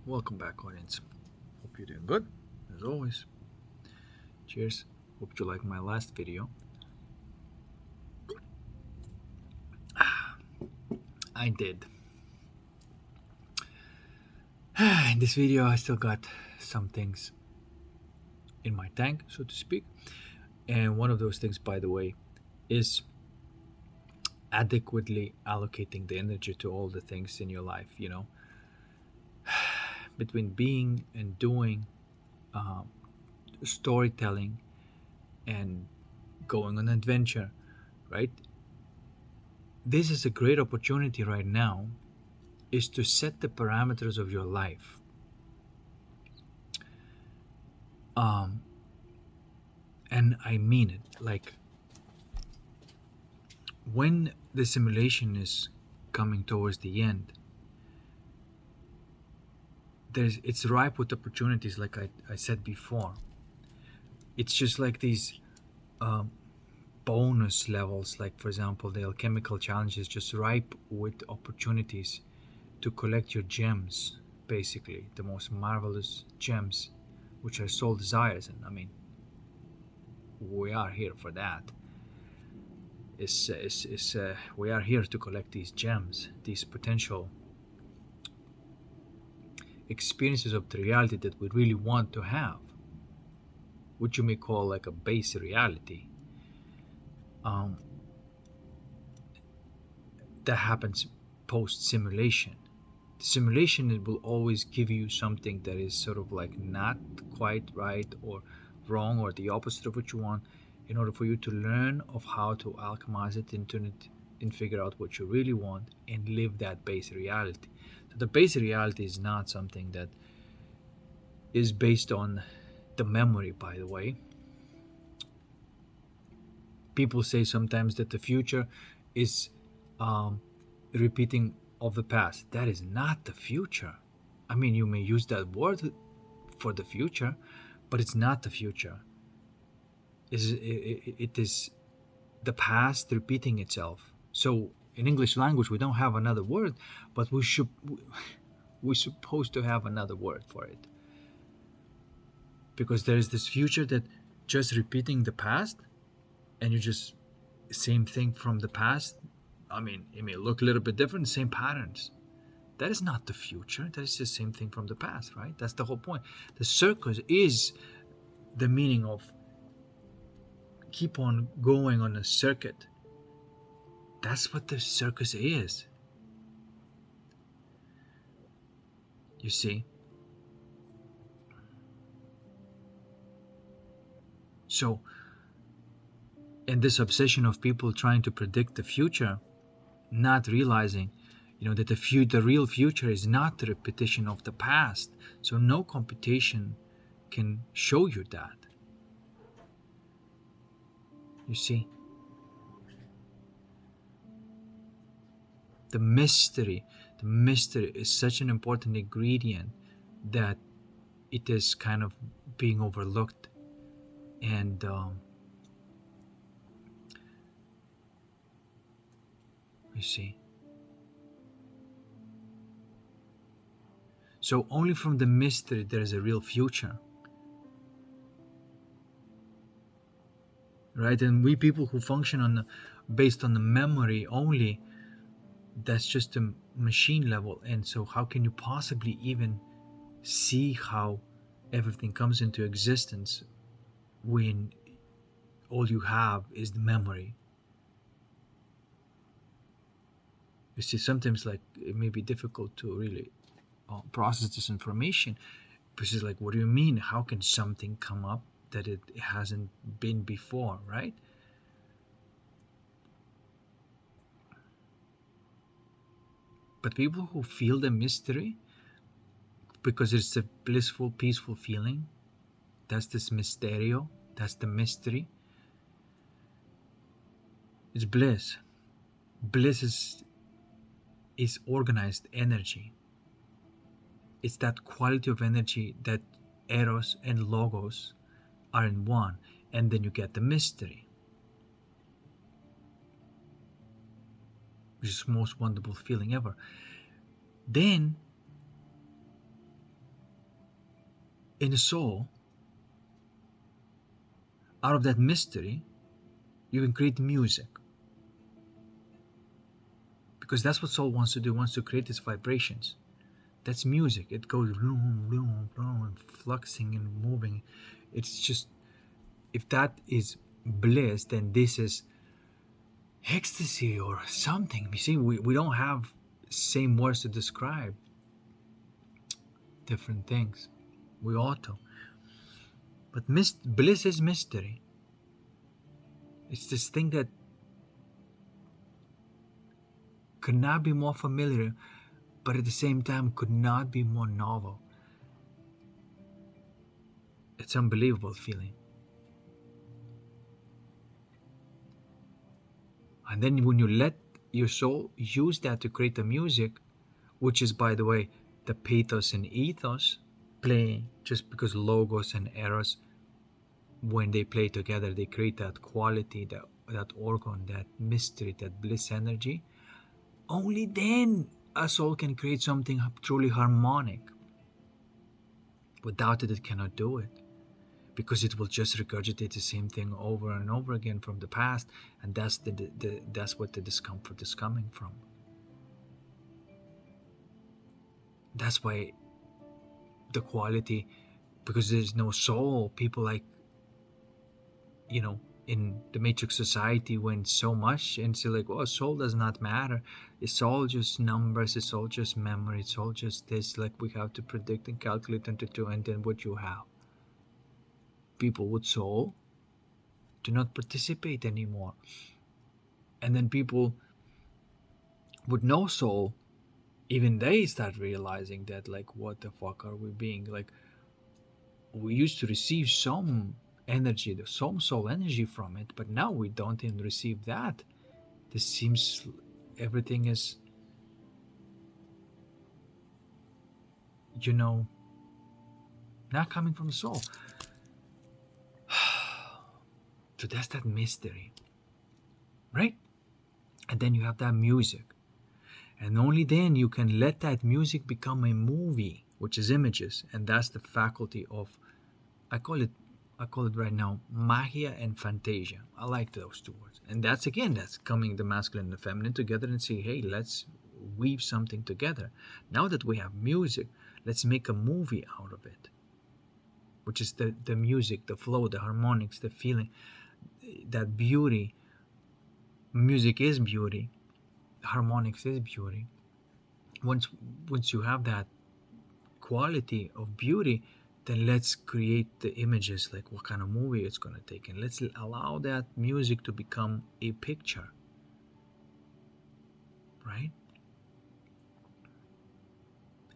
Welcome back, audience. Hope you're doing good, as always. Cheers. Hope you like my last video. I did. In this video, I still got some things in my tank, so to speak. And one of those things, by the way, is adequately allocating the energy to all the things in your life, between being and doing, um, storytelling, and going on an adventure, right? This is a great opportunity right now is to set the parameters of your life. Um, and I mean it. Like when the simulation is coming towards the end, it's ripe with opportunities. Like I said before, it's just like these um, bonus levels. Like for example, the alchemical challenge is just ripe with opportunities to collect your gems. Basically, the most marvelous gems, which are soul desires, and I mean, we are here for that. We are here to collect these gems, these potential experiences of the reality that we really want to have, which you may call like a base reality. Um, that happens post simulation. The simulation, it will always give you something that is sort of like not quite right or wrong or the opposite of what you want, in order for you to learn of how to alchemize it into it and figure out what you really want and live that base reality. So the base reality is not something that is based on the memory, by the way. People say sometimes that the future is um, repeating of the past. That is not the future. I mean, you may use that word for the future, but it's not the future. It is the past repeating itself. So in English language, we don't have another word, but we're supposed to have another word for it, because there is this future that just repeating the past, and you just same thing from the past. I mean, it may look a little bit different, same patterns. That is not the future. That is the same thing from the past, right? That's the whole point. The circus is the meaning of keep on going on a circuit. That's what the circus is. You see? So, in this obsession of people trying to predict the future, not realizing, that the real future is not the repetition of the past. So no computation can show you that. You see? The mystery. The mystery is such an important ingredient that it is kind of being overlooked. And you see? So only from the mystery there is a real future. Right? And we people who function based on the memory only, that's just a machine level. And so how can you possibly even see how everything comes into existence when all you have is the memory? You see, sometimes like it may be difficult to really process this information, because it's like, what do you mean? How can something come up that it hasn't been before, right? But people who feel the mystery, because it's a blissful, peaceful feeling, that's this mysterio, that's the mystery. It's bliss. Bliss is organized energy. It's that quality of energy that eros and logos are in one, and then you get the mystery, which is the most wonderful feeling ever. Then in a soul, out of that mystery, you can create music. Because that's what soul wants to do. It wants to create these vibrations. That's music. It goes bloom, bloom, bloom, and fluxing and moving. It's just, if that is bliss, then this is ecstasy or something. You see, we don't have same words to describe different things. We ought to. But bliss is mystery. It's this thing that could not be more familiar, but at the same time could not be more novel. It's an unbelievable feeling. And then when you let your soul use that to create the music, which is, by the way, the pathos and ethos playing, just because logos and eros, when they play together, they create that quality, that organ, that mystery, that bliss energy. Only then a soul can create something truly harmonic. Without it, it cannot do it, because it will just regurgitate the same thing over and over again from the past, and that's what the discomfort is coming from. That's why the quality, because there's no soul, people like, in the matrix society went so much and say like, oh, soul does not matter, it's all just numbers, it's all just memory, it's all just this, like we have to predict and calculate and do, and then what you have, people with soul do not participate anymore. And then people with no soul, even they start realizing that, like, what the fuck are we being, like, we used to receive some energy, some soul energy from it, but now we don't even receive that. This seems everything is, not coming from the soul. So that's that mystery, right? And then you have that music, and only then you can let that music become a movie, which is images. And that's the faculty of, I call it right now, magia and fantasia. I like those two words. And that's coming the masculine and the feminine together and say, hey, let's weave something together. Now that we have music, let's make a movie out of it, which is the music, the flow, the harmonics, the feeling, that beauty. Music is beauty, harmonics is beauty. Once you have that quality of beauty, then let's create the images, like what kind of movie it's going to take, and let's allow that music to become a picture, right?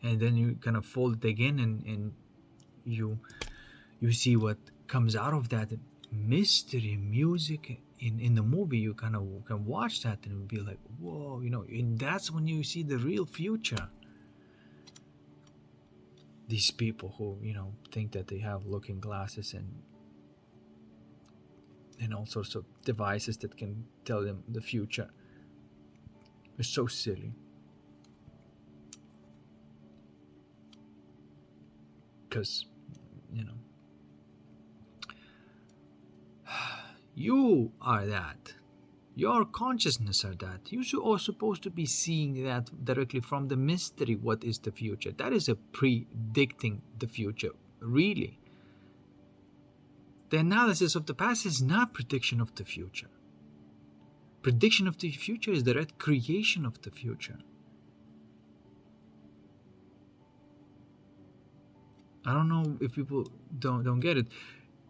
And then you kind of fold it again, and you see what comes out of that mystery music in the movie. You kind of can watch that and be like, whoa, and that's when you see the real future. These people who think that they have looking glasses and all sorts of devices that can tell them the future, are so silly. Because you are that. Your consciousness are that. You are supposed to be seeing that directly from the mystery. What is the future? That is a predicting the future, really. The analysis of the past is not prediction of the future. Prediction of the future is direct creation of the future. I don't know if people don't get it.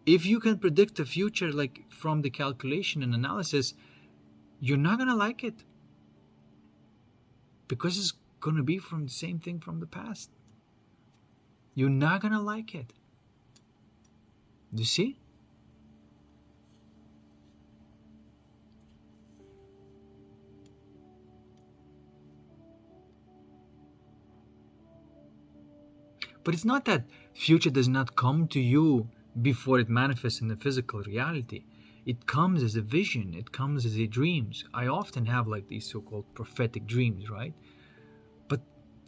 If you can predict the future, like from the calculation and analysis, you're not going to like it, because it's going to be from the same thing from the past. You're not going to like it. Do you see? But it's not that future does not come to you before it manifests in the physical reality. It comes as a vision. It comes as a dreams. I often have like these so-called prophetic dreams, right? But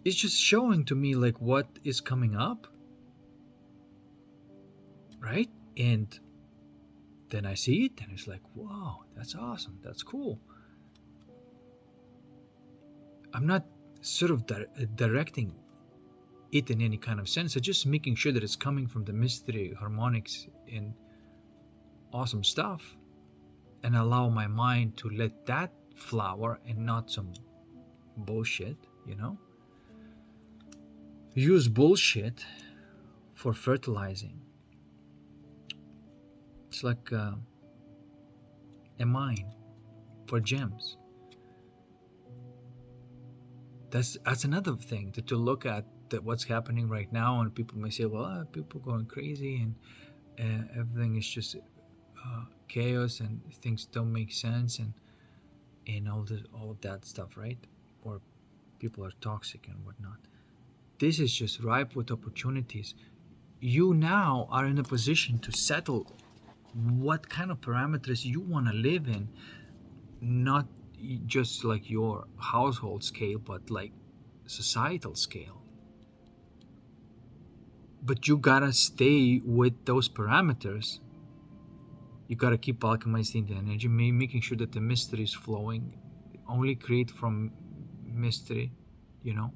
it's just showing to me like what is coming up. right? And then I see it and it's like, wow, that's awesome, that's cool. I'm not sort of directing it in any kind of sense. I'm just making sure that it's coming from the mystery, harmonics, and awesome stuff, and allow my mind to let that flower and not some bullshit, you know? Use bullshit for fertilizing. It's like a mine for gems. That's another thing to look at, that what's happening right now, and people may say, well, people going crazy and everything is just chaos and things don't make sense, and all of that stuff, right? Or people are toxic and whatnot. This is just ripe with opportunities. You now are in a position to settle what kind of parameters you want to live in, not just like your household scale, but like societal scale. But you gotta stay with those parameters. You gotta keep alchemizing the energy, making sure that the mystery is flowing. Only create from mystery, you know.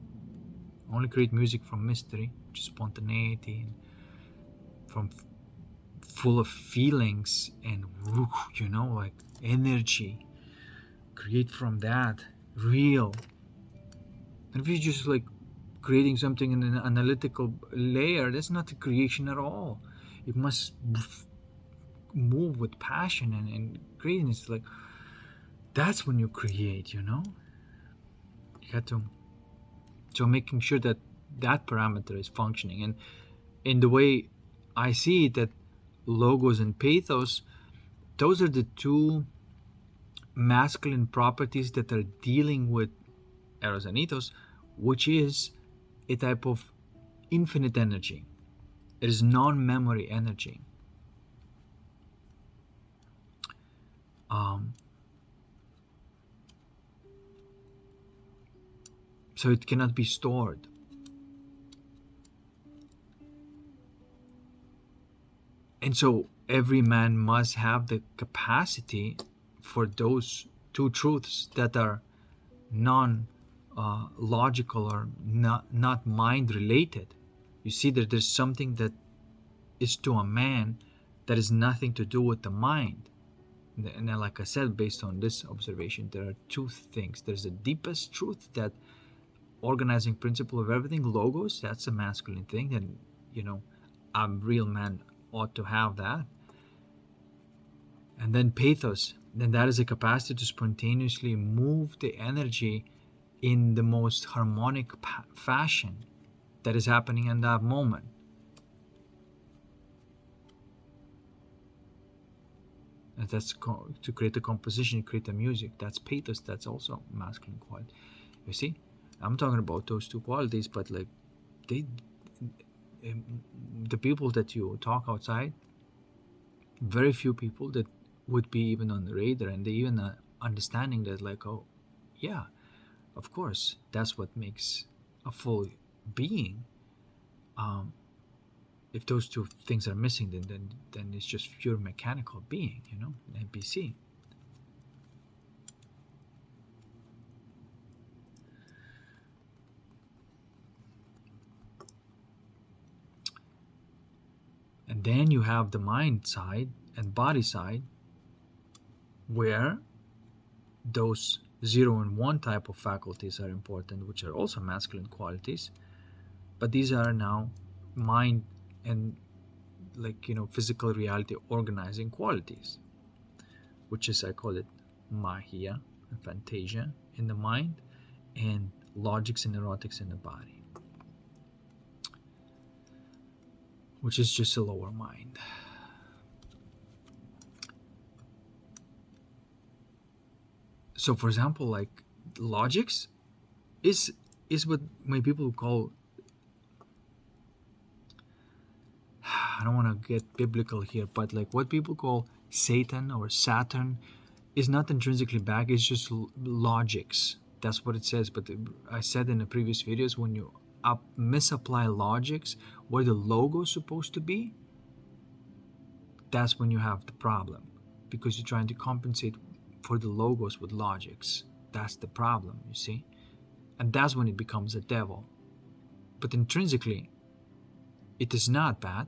Only create music from mystery, which is spontaneity, and from full of feelings and, you know, like energy. Create from that, real. And if you just like creating something in an analytical layer, that's not a creation at all. It must move with passion and creating. It's like, that's when you create, you know. You got to, so making sure that that parameter is functioning. And in the way I see it, that logos and pathos, those are the two masculine properties that are dealing with eros and ethos, which is a type of infinite energy. It is non-memory energy. So it cannot be stored. And so every man must have the capacity for those two truths that are non-logical or not mind-related. You see that there's something that is to a man that is nothing to do with the mind. And then, like I said, based on this observation, there are two things. There's the deepest truth, that organizing principle of everything, logos, that's a masculine thing, and you know, a real man ought to have that. And then pathos, then that is a capacity to spontaneously move the energy in the most harmonic fashion that is happening in that moment. And that's to create a composition, create a music. That's pathos. That's also masculine quality. You see, I'm talking about those two qualities, but like the people that you talk outside, very few people that would be even on the radar, and they even understanding that, like, oh yeah, of course, that's what makes a full being. If those two things are missing, then it's just pure mechanical being, you know, an NPC. And then you have the mind side and body side, where those 0 and 1 type of faculties are important, which are also masculine qualities, but these are now mind and, like, you know, physical reality organizing qualities, which is, I call it Mahia and Fantasia in the mind, and logics and erotics in the body, which is just a lower mind. So for example, like logics is what my people call, I don't want to get biblical here, but like what people call Satan or Saturn is not intrinsically bad, it's just logics. That's what it says. But I said in the previous videos, when you misapply logics where the logo is supposed to be, that's when you have the problem, because you're trying to compensate for the logos with logics. That's the problem, you see? And that's when it becomes a devil. But intrinsically, it is not bad.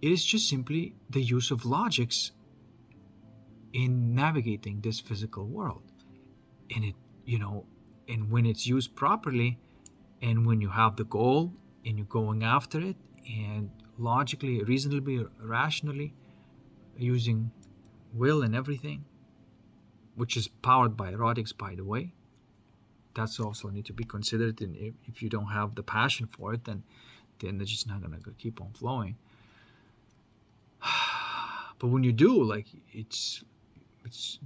It is just simply the use of logics in navigating this physical world. And it, and when it's used properly, and when you have the goal and you're going after it, and logically, reasonably, rationally, using will and everything, which is powered by erotics, by the way, that's also need to be considered. And if you don't have the passion for it, then the energy's not gonna keep on flowing. But when you do, like, it's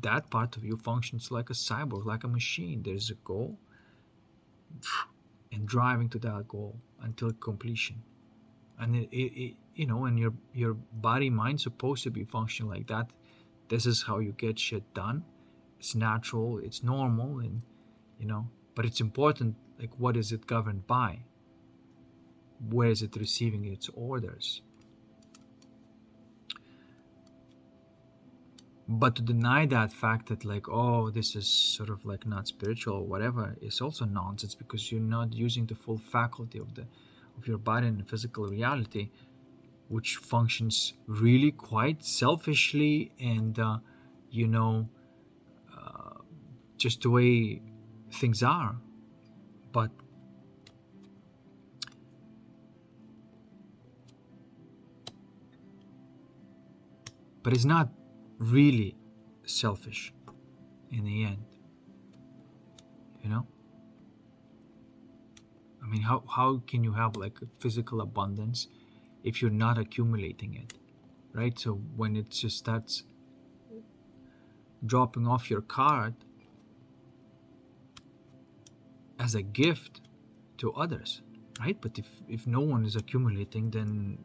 that part of you functions like a cyborg, like a machine. There's a goal, and driving to that goal until completion. And and your body mind supposed to be functioning like that. This is how you get shit done. It's natural, it's normal, and but it's important, like, what is it governed by? Where is it receiving its orders? But to deny that fact that, like, oh, this is sort of like not spiritual or whatever, is also nonsense, because you're not using the full faculty of your body and physical reality, which functions really quite selfishly, and just the way things are. But it's not really selfish in the end. I mean, how can you have like a physical abundance if you're not accumulating it, right? So when it just starts dropping off your card as a gift to others, right? But if no one is accumulating, then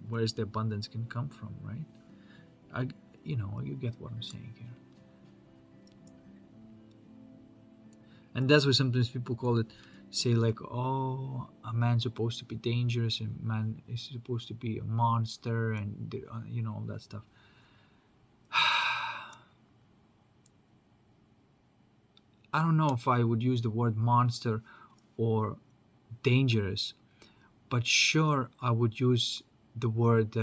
where's the abundance can come from, right? You get what I'm saying here. And that's why sometimes people say like, oh, a man's supposed to be dangerous, and man is supposed to be a monster, and all that stuff. I don't know if I would use the word monster or dangerous, but sure, I would use the word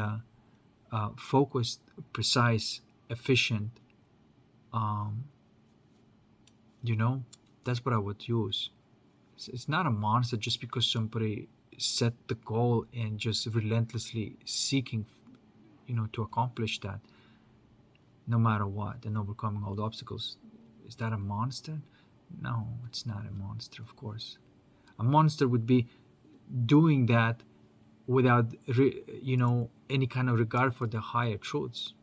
focused, precise, efficient. That's what I would use. It's not a monster just because somebody set the goal and just relentlessly seeking, to accomplish that, no matter what, and overcoming all the obstacles. Is that a monster? No, it's not a monster, of course. A monster would be doing that without, any kind of regard for the higher truths.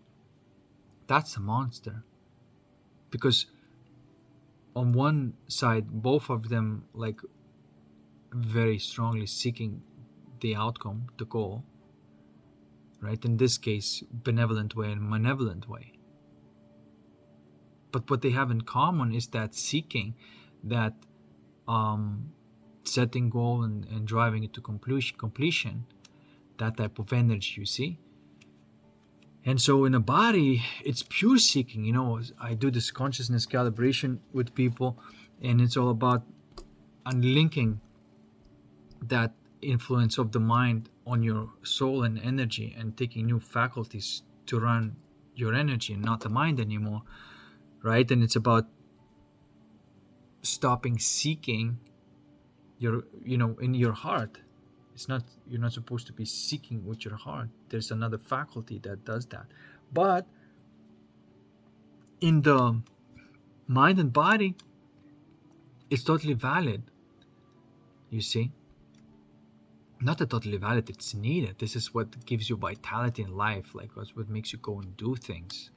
That's a monster. Because on one side, both of them, like, very strongly seeking the outcome, the goal, right? In this case, benevolent way and malevolent way. But what they have in common is that seeking, that setting goal and driving it to completion, that type of energy, you see. And so in a body, it's pure seeking. I do this consciousness calibration with people, and it's all about unlinking that influence of the mind on your soul and energy, and taking new faculties to run your energy and not the mind anymore, right? And it's about stopping seeking in your heart. You're not supposed to be seeking with your heart. There's another faculty that does that. But in the mind and body, it's totally valid, you see. Not that totally valid, it's needed. This is what gives you vitality in life. Like, that's what makes you go and do things,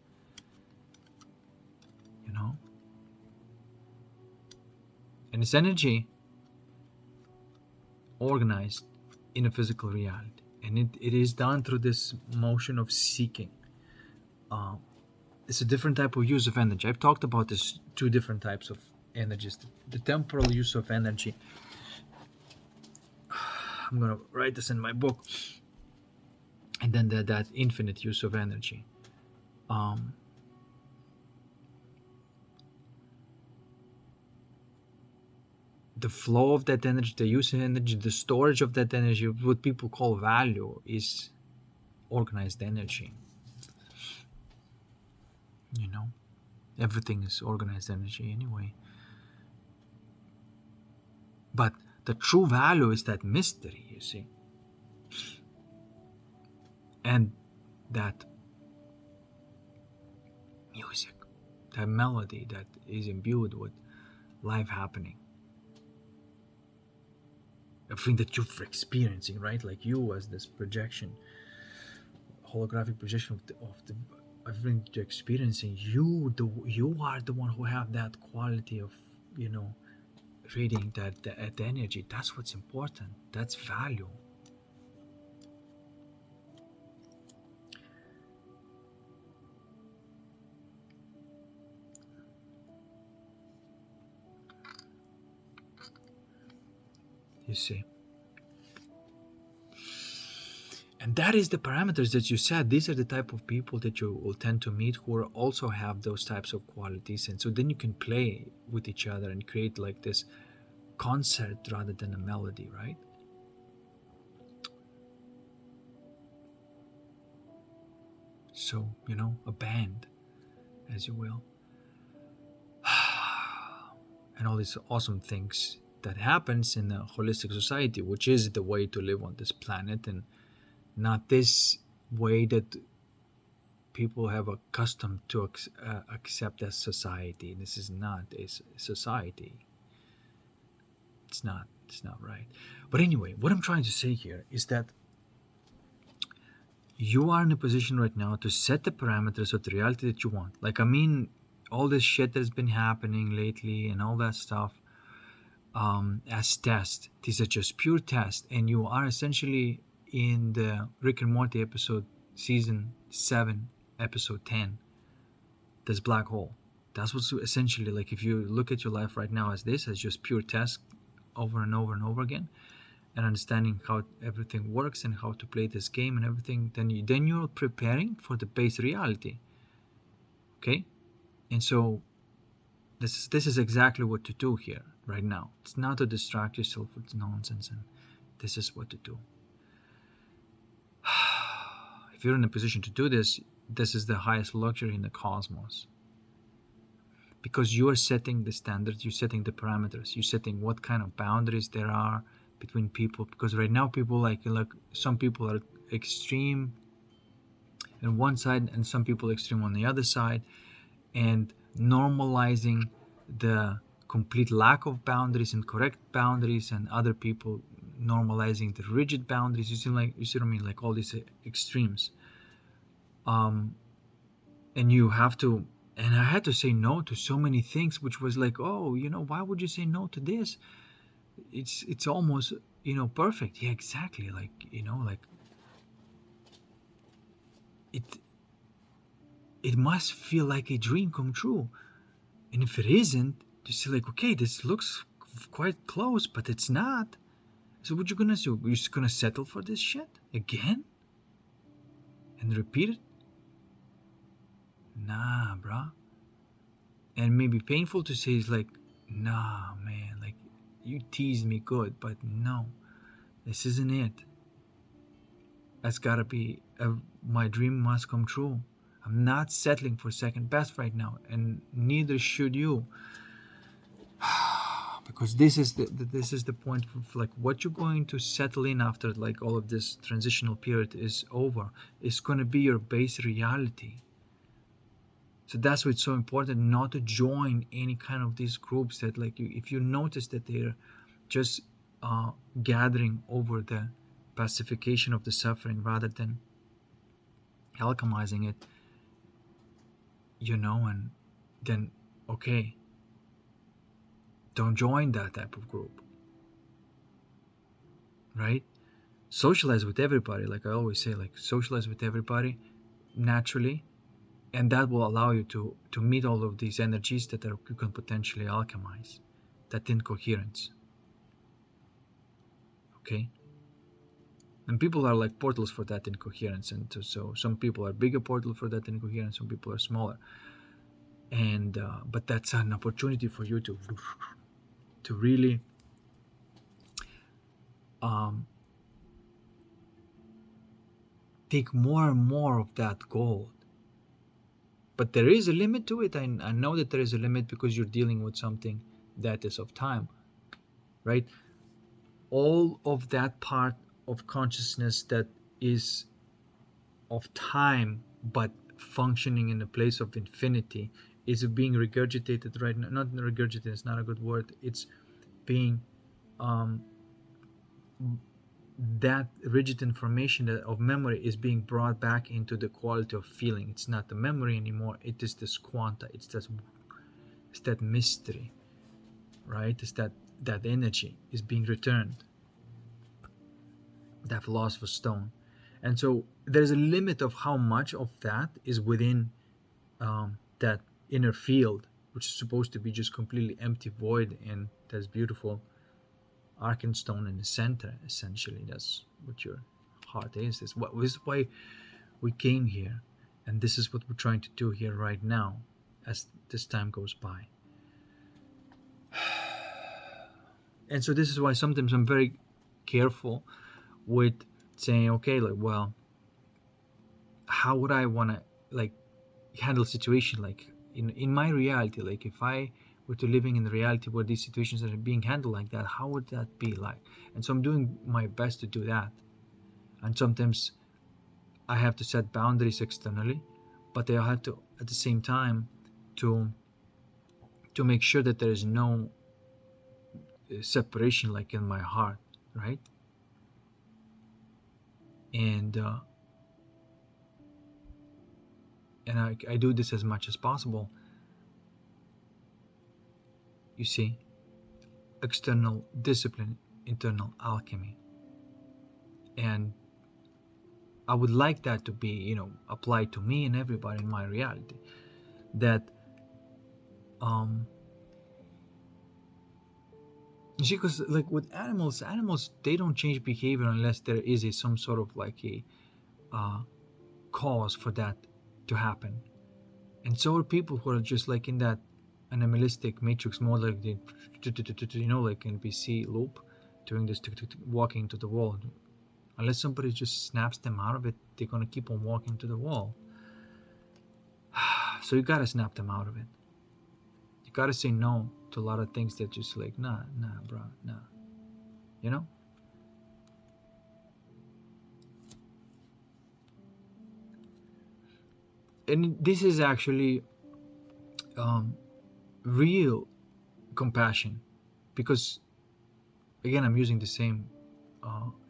and it's energy organized in a physical reality, and it is done through this motion of seeking. It's a different type of use of energy. I've talked about this two different types of energies. The temporal use of energy, I'm gonna write this in my book. and then that infinite use of energy. um, the flow of that energy, the use of energy, the storage of that energy, what people call value, is organized energy. You know, everything is organized energy anyway. But the true value is that mystery, you see, and that music, that melody that is imbued with life happening. Everything that you're experiencing, right? Like you as this projection, holographic projection of the everything you're experiencing. You are the one who have that quality of, reading that energy. That's what's important. That's value. You see. And that is the parameters that you said. These are the type of people that you will tend to meet who also have those types of qualities. And so then you can play with each other and create like this concert rather than a melody, right? So, a band, as you will. And all these awesome things that happens in a holistic society, which is the way to live on this planet, and not this way that people have accustomed to accept as society. This is not a society. It's not right. But anyway, what I'm trying to say here is that you are in a position right now to set the parameters of the reality that you want. Like, I mean, all this shit that's been happening lately and all that stuff, as tests. These are just pure tests, and you are essentially in the Rick and Morty episode, season 7, episode 10. This black hole. That's what's essentially like. If you look at your life right now as this, as just pure tests over and over and over again, and understanding how everything works and how to play this game and everything, then you're preparing for the base reality. Okay, and so this is exactly what to do here right now. It's not to distract yourself with nonsense, and this is what to do. If you're in a position to do this, this is the highest luxury in the cosmos, because you are setting the standards, you're setting the parameters, you're setting what kind of boundaries there are between people. Because right now people like some people are extreme on one side and some people extreme on the other side, and normalizing the complete lack of boundaries and correct boundaries, and other people normalizing the rigid boundaries. You see what I mean? Like all these extremes. And you have to, and I had to say no to so many things, which was like, oh, why would you say no to this? It's almost, perfect. Yeah, exactly. Like, like it must feel like a dream come true. And if it isn't, you see, like, okay, this looks quite close, but it's not. So what you gonna do? You're just gonna settle for this shit again and repeat it? Nah, bruh. And maybe painful to say is like, nah, man, like, you teased me good, but no, this isn't it. That's gotta be my dream must come true. I'm not settling for second best right now, and neither should you. Because this is the point of like what you're going to settle in after like all of this transitional period is over. It's going to be your base reality. So that's why it's so important not to join any kind of these groups that, like, if you notice that they're just gathering over the pacification of the suffering rather than alchemizing it, and then, okay, don't join that type of group, right? Socialize with everybody, like I always say, like, socialize with everybody naturally, and that will allow you to meet all of these energies that you can potentially alchemize, that incoherence. Okay, And people are like portals for that incoherence, and so some people are bigger portal for that incoherence, some people are smaller. And but that's an opportunity for you to really take more and more of that gold. But there is a limit to it. I know that there is a limit because you're dealing with something that is of time, right? All of that part of consciousness that is of time but functioning in a place of infinity is being regurgitated right now. Not regurgitated, it's not a good word. It's being that rigid information of memory is being brought back into the quality of feeling. It's not the memory anymore. It is this quanta. It's that mystery, right? It's that energy is being returned. That philosopher's stone. And so there's a limit of how much of that is within that inner field, which is supposed to be just completely empty void, and that's beautiful Arkenstone in the center. Essentially, that's what your heart is. This is why we came here, and this is what we're trying to do here right now as this time goes by. And so this is why sometimes I'm very careful with saying, okay, like, well, how would I want to like handle situation like in my reality? Like, if I were to living in the reality where these situations are being handled like that, how would that be like? And so I'm doing my best to do that. And sometimes I have to set boundaries externally, but I have to at the same time to make sure that there is no separation like in my heart, right? And I do this as much as possible. You see, external discipline, internal alchemy. And I would like that to be, applied to me and everybody in my reality. That, you see, because like with animals, they don't change behavior unless there is some sort of like a cause for that to happen. And so are people who are just like in that animalistic matrix mode, like the, like NPC loop, doing this, walking to the wall. Unless somebody just snaps them out of it, they're gonna keep on walking to the wall. So you gotta snap them out of it. You gotta say no to a lot of things that just like, nah, bro, nah. You know? And this is actually real compassion, because again, I'm using the same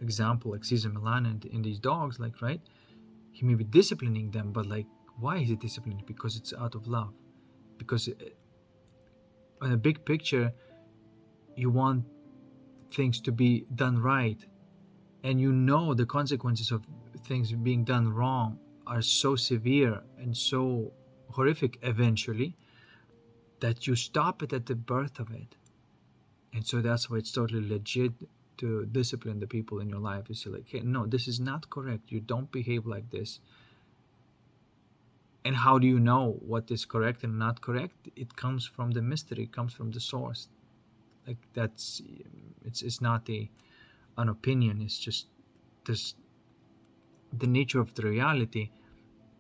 example like Cesar Millan and these dogs, like, right? He may be disciplining them, but like, why is he disciplining? Because it's out of love. Because in a big picture, you want things to be done right, and the consequences of things being done wrong are so severe and so horrific eventually that you stop it at the birth of it. And so that's why it's totally legit to discipline the people in your life. You say like, hey, no, this is not correct. You don't behave like this. And how do you know what is correct and not correct? It comes from the mystery. It comes from the source. Like it's not an opinion. It's just this, the nature of the reality.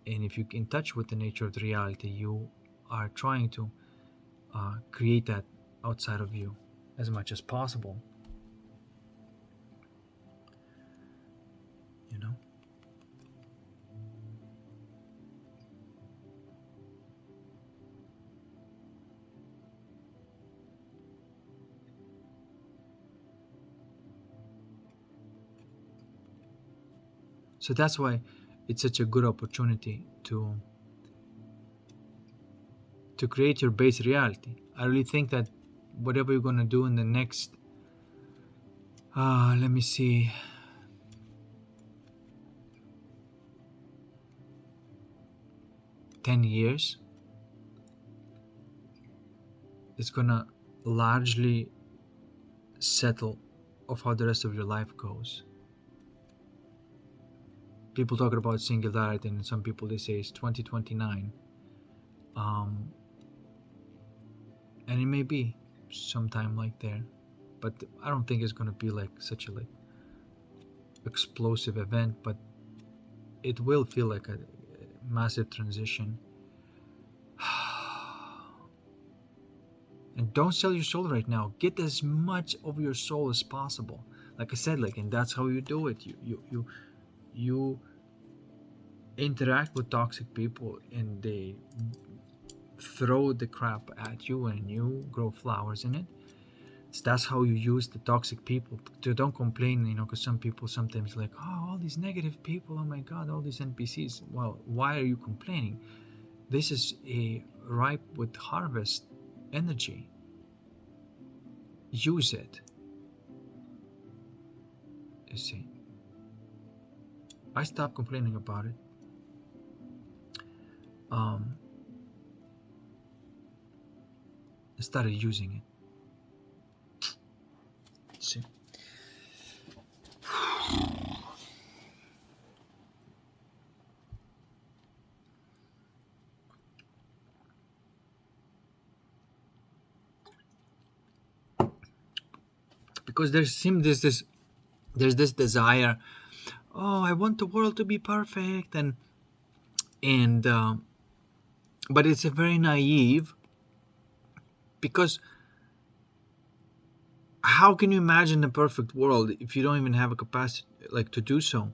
And if you're in touch with the nature of the reality, you are trying to create that outside of you as much as possible. You know? So that's why it's such a good opportunity to create your base reality. I really think that whatever you're going to do in the next, let me see, 10 years, it's going to largely settle of how the rest of your life goes. People talking about singularity, and some people they say it's 2029. And it may be sometime like there, but I don't think it's gonna be like such a like explosive event, but it will feel like a massive transition. And don't sell your soul right now. Get as much of your soul as possible. Like I said, like, and that's how you do it. You interact with toxic people, and they throw the crap at you, and you grow flowers in it. So that's how you use the toxic people. To don't complain, because some people sometimes like, oh, all these negative people, oh my god, all these NPCs. Well, why are you complaining? This is a ripe with harvest energy. Use it. You see, I stopped complaining about it. I started using it. See, because there's this desire. Oh, I want the world to be perfect, and but it's a very naive, because how can you imagine a perfect world if you don't even have a capacity like to do so?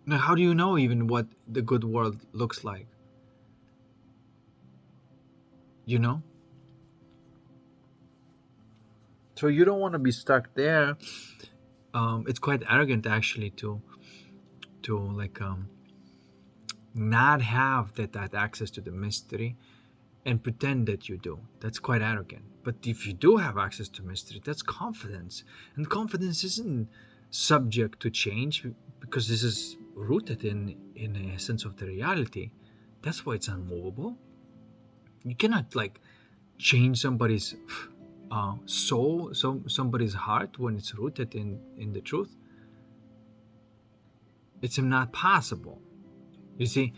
Now, how do you know even what the good world looks like? You know? So you don't want to be stuck there. It's quite arrogant actually to like not have that access to the mystery and pretend that you do. That's quite arrogant. But if you do have access to mystery, that's confidence. And confidence isn't subject to change, because this is rooted in a sense of the reality. That's why it's unmovable. You cannot like change somebody's soul, somebody's heart, when it's rooted in the truth. It's not possible. You see,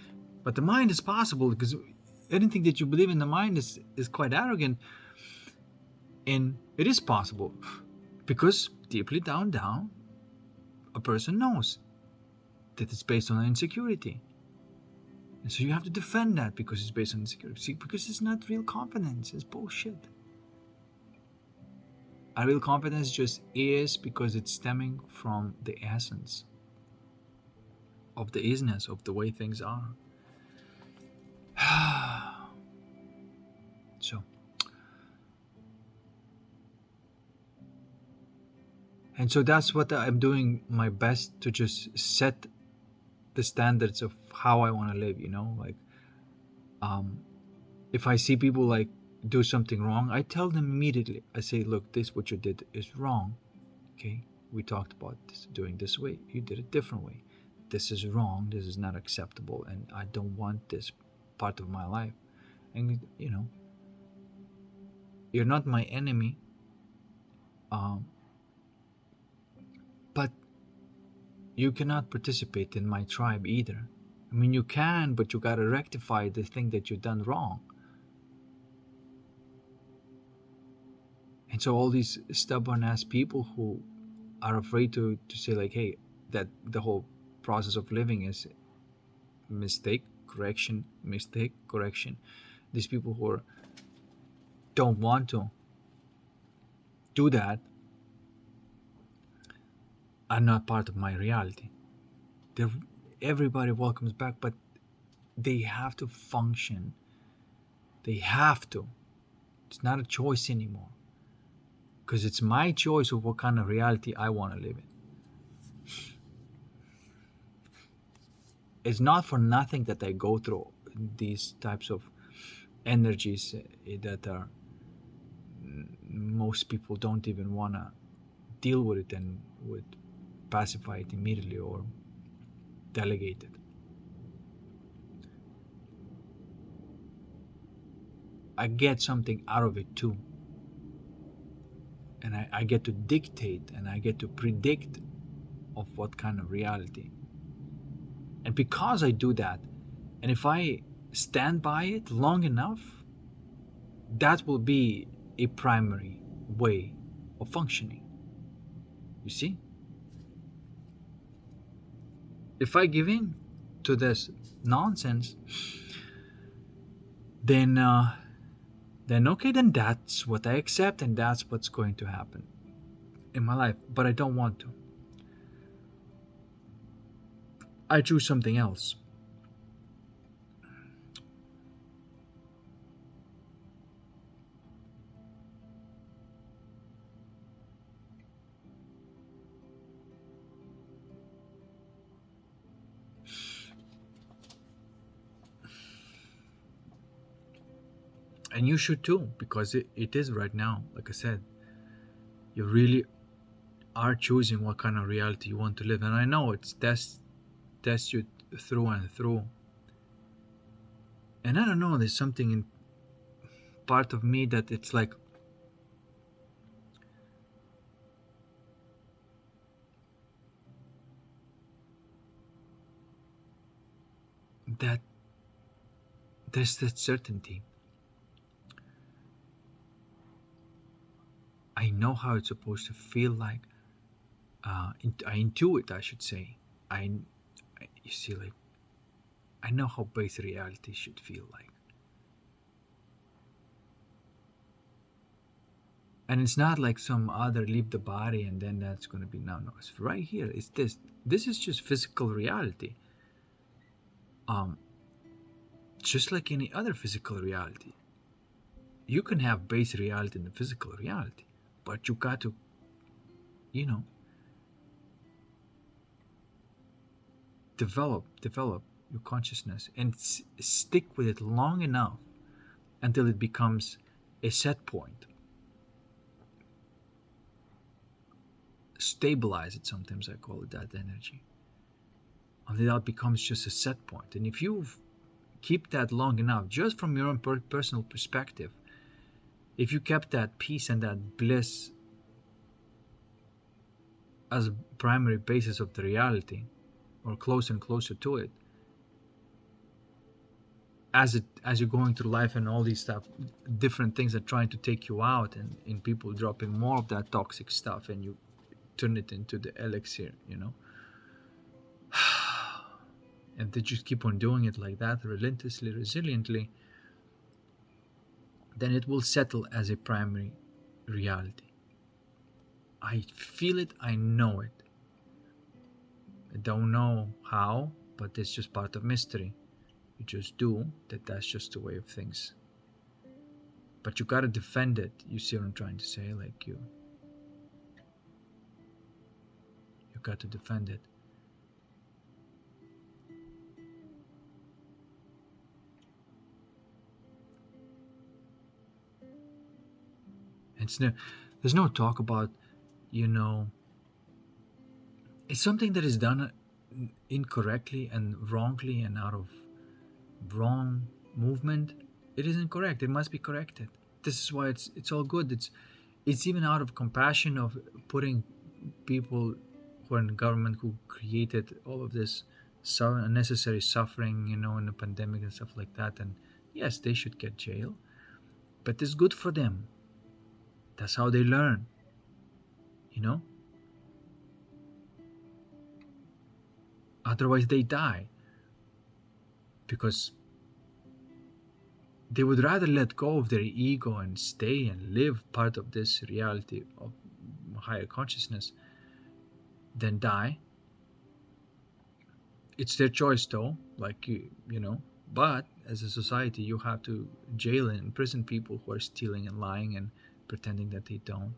but the mind is possible, because anything that you believe in the mind is quite arrogant, and it is possible, because deeply down, a person knows that it's based on insecurity, and so you have to defend that because it's based on insecurity. See, because it's not real confidence; it's bullshit. A real confidence just is because it's stemming from the essence of the isness of the way things are. So, and so that's what I'm doing my best to just set the standards of how I want to live. Like, if I see people like do something wrong, I tell them immediately. I say, look, this what you did is wrong. Okay, we talked about this, doing this way. You did it different way. This is wrong. This is not acceptable, and I don't want this part of my life. And you're not my enemy, but you cannot participate in my tribe either. I mean, you can, but you gotta rectify the thing that you've done wrong. And so all these stubborn ass people who are afraid to say like, hey, that the whole process of living is mistake, correction, mistake, correction. These people who don't want to do that are not part of my reality. Everybody welcomes back, but they have to function. They have to. It's not a choice anymore, because it's my choice of what kind of reality I want to live in. It's not for nothing that I go through these types of energies that are most people don't even want to deal with it, and would pacify it immediately or delegate it. I get something out of it too, and I get to dictate and I get to predict of what kind of reality. And because I do that, and if I stand by it long enough, that will be a primary way of functioning. You see? If I give in to this nonsense, then okay, then that's what I accept, and that's what's going to happen in my life. But I don't want to. I choose something else. And you should too, because it is right now. Like I said, you really are choosing what kind of reality you want to live. And I know it's test you through and through. And I don't know, there's something in part of me that it's like that there's that certainty. I know how it's supposed to feel like. I intuit, I should say. You see, like, I know how base reality should feel like. And it's not like some other leave the body and then that's going to be no. It's right here. It's this. This is just physical reality. Just like any other physical reality. You can have base reality and the physical reality, but you got to, you know, develop your consciousness and stick with it long enough until it becomes a set point. Stabilize it, sometimes I call it, that energy, until that becomes just a set point. And if you keep that long enough, just from your own personal perspective, if you kept that peace and that bliss as a primary basis of the reality, or closer and closer to it, as you're going through life, and all these stuff, different things are trying to take you out, and in people dropping more of that toxic stuff, and you turn it into the elixir, and they just keep on doing it like that, relentlessly, resiliently, then it will settle as a primary reality. I feel it, I know it. I don't know how, but it's just part of mystery. You just do that. That's just the way of things. But you gotta defend it. You see what I'm trying to say? Like you got to defend it. There's no talk about, it's something that is done incorrectly and wrongly and out of wrong movement. It is incorrect. It must be corrected. This is why it's all good. It's even out of compassion of putting people who are in government, who created all of this unnecessary suffering, in the pandemic and stuff like that. And yes, they should get jail, but it's good for them. That's how they learn, Otherwise they die, because they would rather let go of their ego and stay and live part of this reality of higher consciousness than die. It's their choice though, like but as a society you have to jail and imprison people who are stealing and lying and pretending that they don't.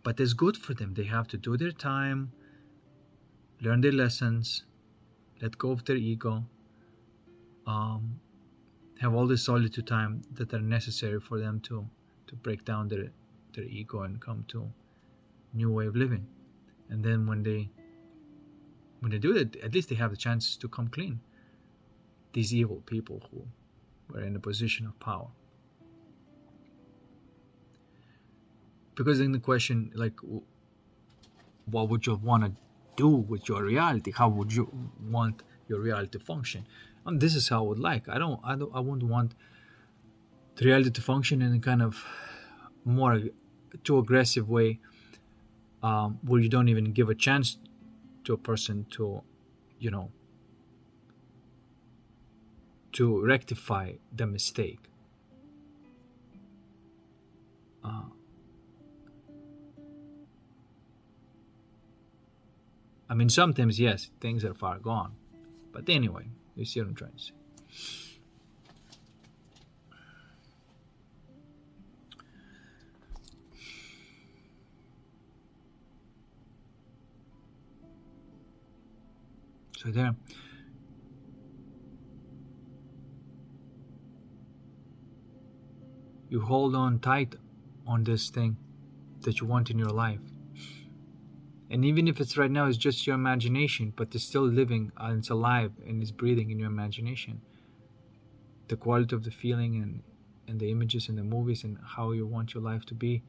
But it's good for them. They have to do their time, learn their lessons, let go of their ego, have all the solitude time that are necessary for them to break down their ego and come to a new way of living. And then when they do that, at least they have the chance to come clean. These evil people who were in a position of power. because then the question, like, what would you want to do with your reality? How would you want your reality to function? And this is how I would like. I wouldn't want the reality to function in a kind of more too aggressive way, where you don't even give a chance to a person to, you know, to rectify the mistake. Uh, I mean, sometimes yes, things are far gone, but anyway, you see what I'm trying to say. So there, you hold on tight on this thing that you want in your life. And even if it's right now, it's just your imagination, but it's still living and it's alive and it's breathing in your imagination. The quality of the feeling and the images and the movies and how you want your life to be.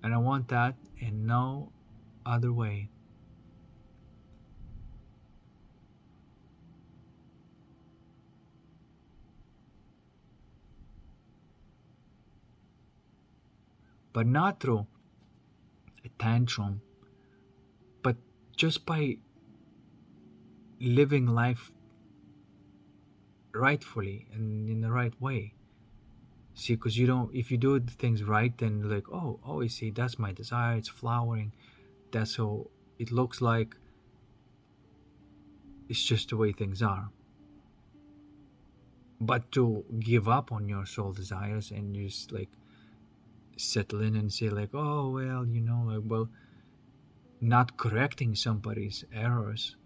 And I want that in no other way. But not through a tantrum, but just by living life rightfully and in the right way. See, because you don't, if you do the things right, then like, oh, you see, that's my desire, it's flowering, that's how it looks like, it's just the way things are. But to give up on your soul desires and just like settle in and say, like, oh, well, like, well, not correcting somebody's errors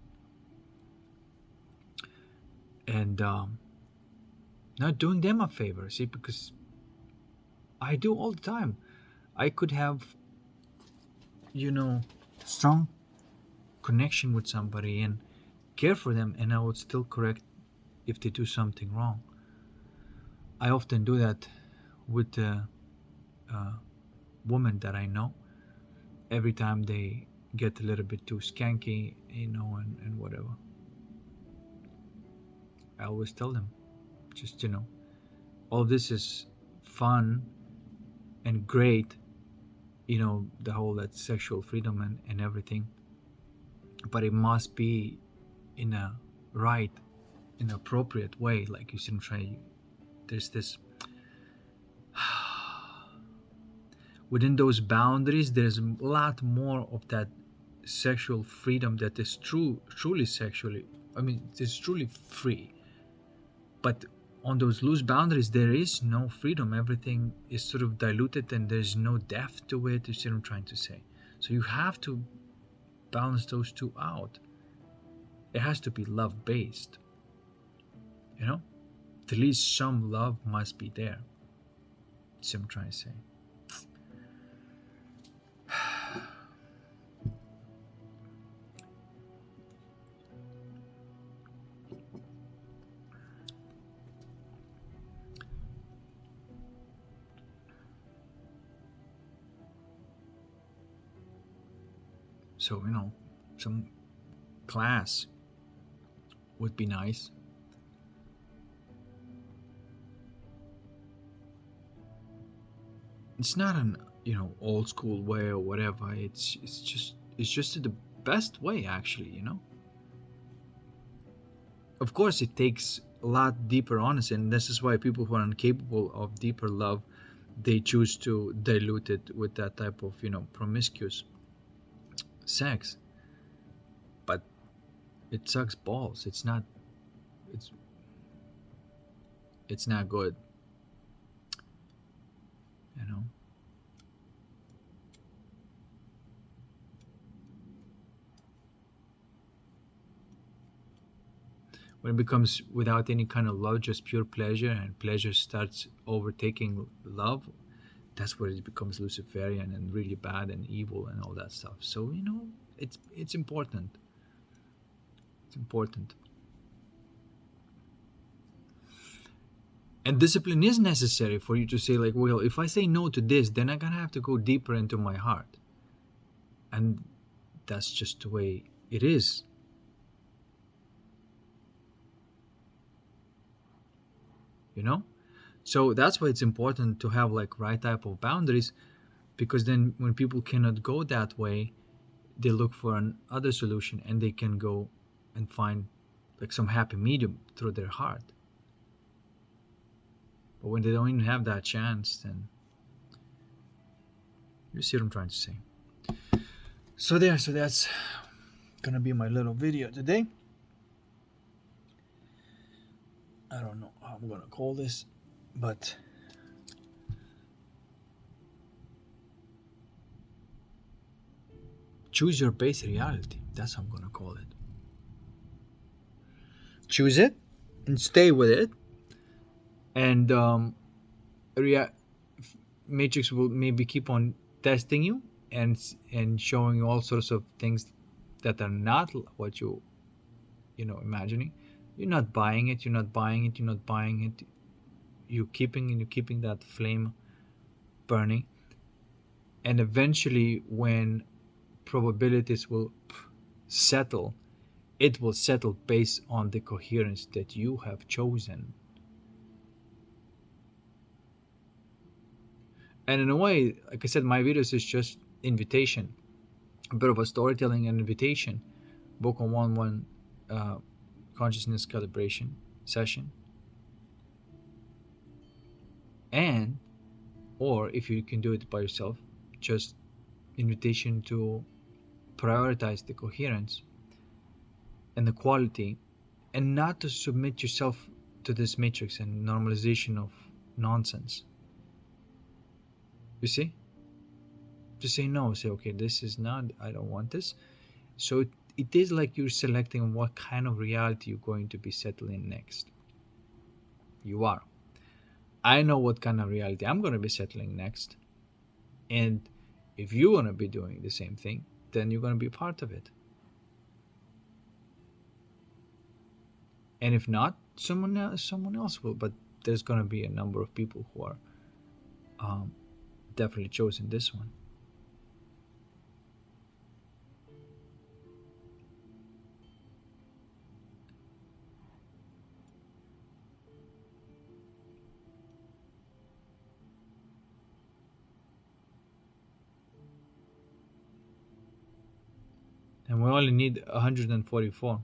and not doing them a favor, see, because I do all the time. I could have, strong connection with somebody and care for them, and I would still correct if they do something wrong. I often do that with the women that I know. Every time they get a little bit too skanky, and whatever, I always tell them, just, all this is fun and great, the whole that sexual freedom and everything, but it must be in a right, in an appropriate way. Like you shouldn't try. There's this within those boundaries. There's a lot more of that sexual freedom that is truly sexually. I mean, it's truly free. But on those loose boundaries, there is no freedom. Everything is sort of diluted, and there's no depth to it. You see what I'm trying to say? So you have to balance those two out. It has to be love based. At least some love must be there. See what I'm trying to say? So, some class would be nice. It's not an, old school way or whatever. It's just the best way, actually. Of course, it takes a lot deeper honesty, and this is why people who are incapable of deeper love, they choose to dilute it with that type of, promiscuous sex. But it sucks balls. It's it's not good. you know when it becomes without any kind of love, just pure pleasure, and pleasure starts overtaking love, that's where it becomes Luciferian and really bad and evil and all that stuff. So it's important. important. And discipline is necessary for you to say, like, well, if I say no to this, then I'm gonna have to go deeper into my heart. And that's just the way it is. You know? So that's why it's important to have like right type of boundaries, because then when people cannot go that way, they look for another solution and they can go and find like some happy medium through their heart. But when they don't even have that chance, then you see what I'm trying to say. So that's gonna be my little video today. I don't know how I'm gonna call this, but choose your base reality. That's how I'm gonna call it. Choose it and stay with it. And Matrix will maybe keep on testing you and showing you all sorts of things that are not what you imagining. You're not buying it. You're not buying it. You're not buying it. You're keeping that flame burning. And eventually, when probabilities will settle, it will settle based on the coherence that you have chosen. And in a way, like I said, my videos is just invitation, a bit of a storytelling and invitation. Book on one consciousness calibration session, and or if you can do it by yourself, just invitation to prioritize the coherence and the quality, and not to submit yourself to this matrix and normalization of nonsense. You see? To say no, say, okay, this is not, I don't want this. So it is like you're selecting what kind of reality you're going to be settling next. You are. I know what kind of reality I'm going to be settling next. And if you're going to be doing the same thing, then you're going to be part of it. And if not, someone else will. But there's going to be a number of people who are definitely chosen this one. And we only need 144.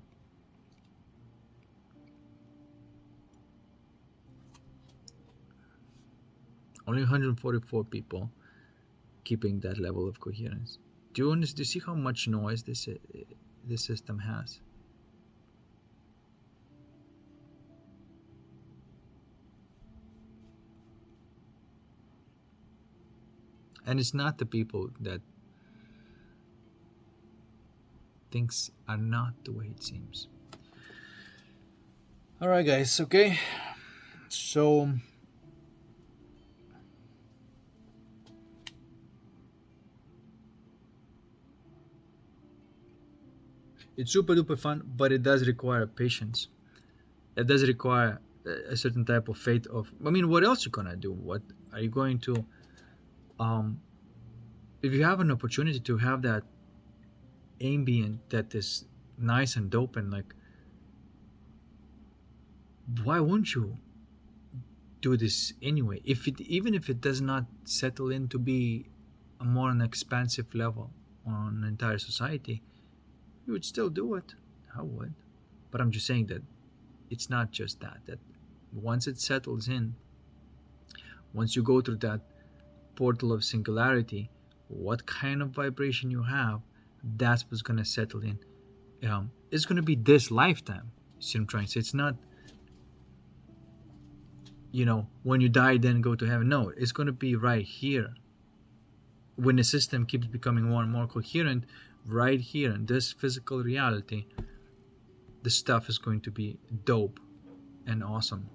Only 144 people keeping that level of coherence. Do you see how much noise this system has? And it's not the people that things are not the way it seems. All right, guys. Okay, so it's super duper fun, but it does require patience. It does require a certain type of faith of, I mean, what else you gonna do? What are you going to if you have an opportunity to have that ambient that is nice and dope, and like, why wouldn't you do this anyway? Even if it does not settle in to be a more an expansive level on an entire society, you would still do it. I would. But I'm just saying that it's not just that once it settles in, once you go through that portal of singularity, what kind of vibration you have, that's what's going to settle in. It's going to be this lifetime. See what I'm trying to say? It's not, when you die then go to heaven. No, it's going to be right here. When the system keeps becoming more and more coherent, right here in this physical reality, the stuff is going to be dope and awesome.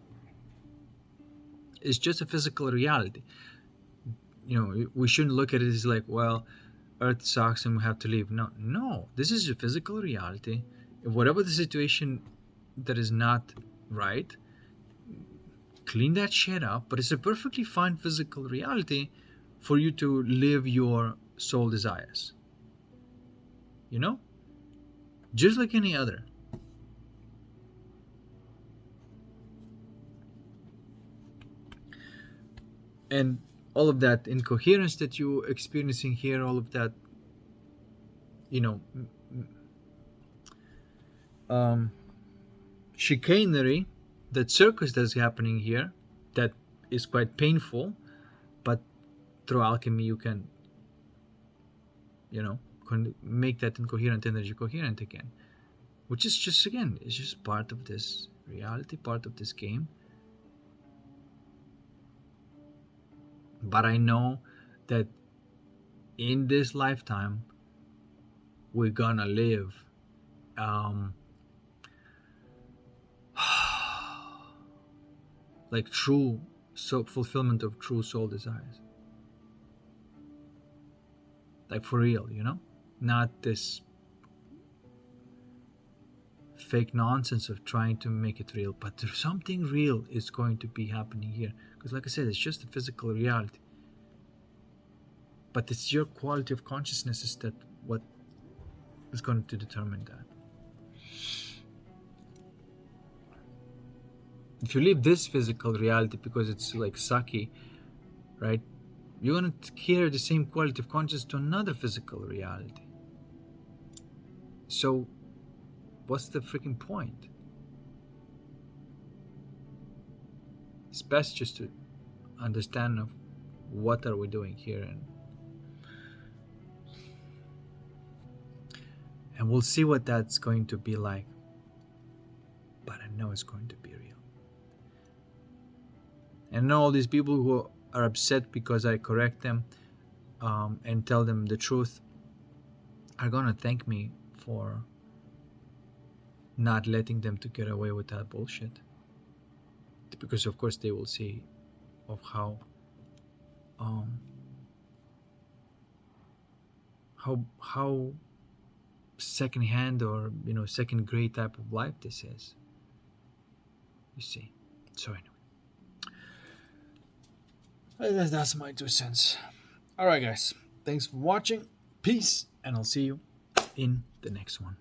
It's just a physical reality. We shouldn't look at it as like, well, Earth sucks and we have to leave. No, this is a physical reality. whatever the situation that is not right, clean that shit up. But it's a perfectly fine physical reality for you to live your soul desires. You know? Just like any other. And all of that incoherence that you're experiencing here, all of that, you know, chicanery, that circus that's happening here, that is quite painful, but through alchemy you can, you know, make that incoherent energy coherent again, which is just, again, it's just part of this reality, part of this game. But I know that in this lifetime we're gonna live like true fulfillment of true soul desires, like for real, you know, not this fake nonsense of trying to make it real, but there's something real is going to be happening here, because like I said, it's just a physical reality, but it's your quality of consciousness is that what is going to determine that. If you leave this physical reality because it's like sucky, right, you're going to carry the same quality of consciousness to another physical reality. So what's the freaking point? It's best just to understand of what are we doing here, and we'll see what that's going to be like. But I know it's going to be real. And I know all these people who are upset because I correct them and tell them the truth are gonna thank me for not letting them to get away with that bullshit, because of course they will see of how second-hand or, you know, second grade type of life this is, you see. So anyway, that's my 2 cents. All right, guys, thanks for watching. Peace, and I'll see you in the next one.